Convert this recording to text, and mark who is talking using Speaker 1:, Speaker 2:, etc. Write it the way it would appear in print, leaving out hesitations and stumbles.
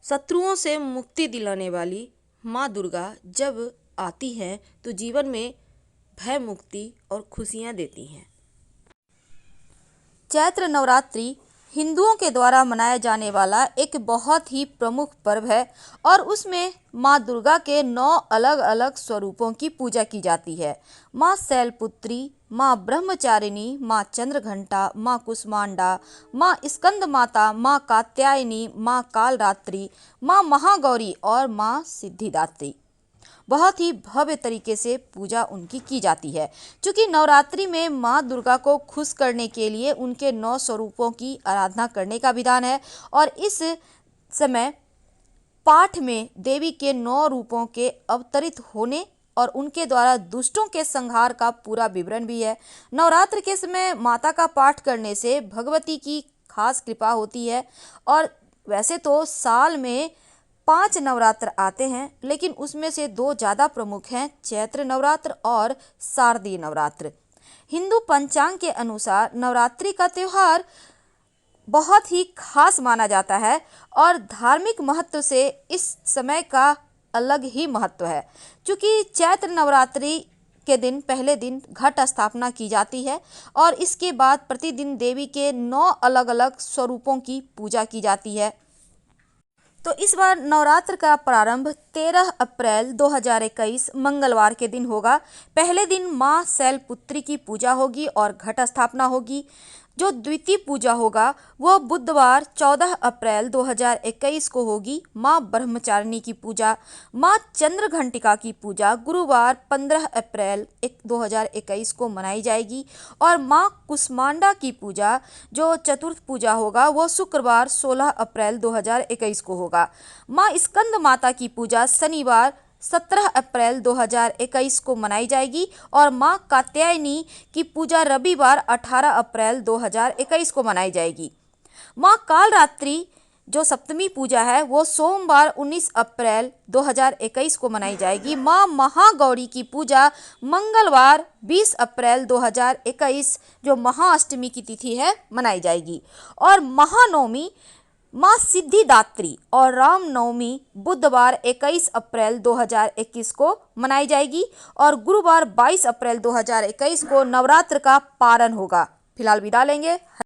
Speaker 1: शत्रुओं से मुक्ति दिलाने वाली माँ दुर्गा जब आती हैं तो जीवन में भय मुक्ति और खुशियाँ देती हैं। चैत्र नवरात्रि हिंदुओं के द्वारा मनाया जाने वाला एक बहुत ही प्रमुख पर्व है और उसमें माँ दुर्गा के 9 अलग अलग स्वरूपों की पूजा की जाती है। माँ शैलपुत्री, माँ ब्रह्मचारिणी, माँ चंद्रघंटा, माँ कुष्मांडा, माँ स्कंद माता, माँ कात्यायनी, माँ कालरात्रि, माँ महागौरी और माँ सिद्धिदात्री। बहुत ही भव्य तरीके से पूजा उनकी की जाती है। क्योंकि नवरात्रि में माँ दुर्गा को खुश करने के लिए उनके 9 स्वरूपों की आराधना करने का विधान है और इस समय पाठ में देवी के 9 रूपों के अवतरित होने और उनके द्वारा दुष्टों के संहार का पूरा विवरण भी है। नवरात्र के समय माता का पाठ करने से भगवती की खास कृपा होती है और वैसे तो साल में 5 नवरात्र आते हैं, लेकिन उसमें से 2 ज़्यादा प्रमुख हैं, चैत्र नवरात्र और शारदीय नवरात्र। हिंदू पंचांग के अनुसार नवरात्रि का त्यौहार बहुत ही खास माना जाता है और धार्मिक महत्व से इस समय का अलग ही महत्व है। क्योंकि चैत्र नवरात्रि के दिन पहले दिन घट स्थापना की जाती है और इसके बाद प्रतिदिन देवी के 9 अलग अलग स्वरूपों की पूजा की जाती है। तो इस बार नवरात्र का प्रारंभ 13 अप्रैल 2021 मंगलवार के दिन होगा। पहले दिन माँ शैलपुत्री की पूजा होगी और घट स्थापना होगी। जो द्वितीय पूजा होगा वह बुधवार 14 अप्रैल 2021 को होगी। माँ ब्रह्मचारिणी की पूजा, माँ चंद्रघंटिका की पूजा गुरुवार 15 अप्रैल 2021 को मनाई जाएगी और माँ कुष्मांडा की पूजा जो चतुर्थ पूजा होगा वह शुक्रवार 16 अप्रैल 2021 को होगा। माँ स्कंद माता की पूजा शनिवार 17 अप्रैल 2021 को मनाई जाएगी और माँ कात्यायनी की पूजा रविवार 18 अप्रैल 2021 को मनाई जाएगी। माँ कालरात्रि जो सप्तमी पूजा है वो सोमवार 19 अप्रैल 2021 को मनाई जाएगी। माँ महागौरी की पूजा मंगलवार 20 अप्रैल 2021 जो महाअष्टमी की तिथि है मनाई जाएगी और महानवमी माँ सिद्धिदात्री और रामनवमी बुधवार 21 अप्रैल 2021 को मनाई जाएगी और गुरुवार 22 अप्रैल 2021 को नवरात्र का पारण होगा। फिलहाल विदा लेंगे।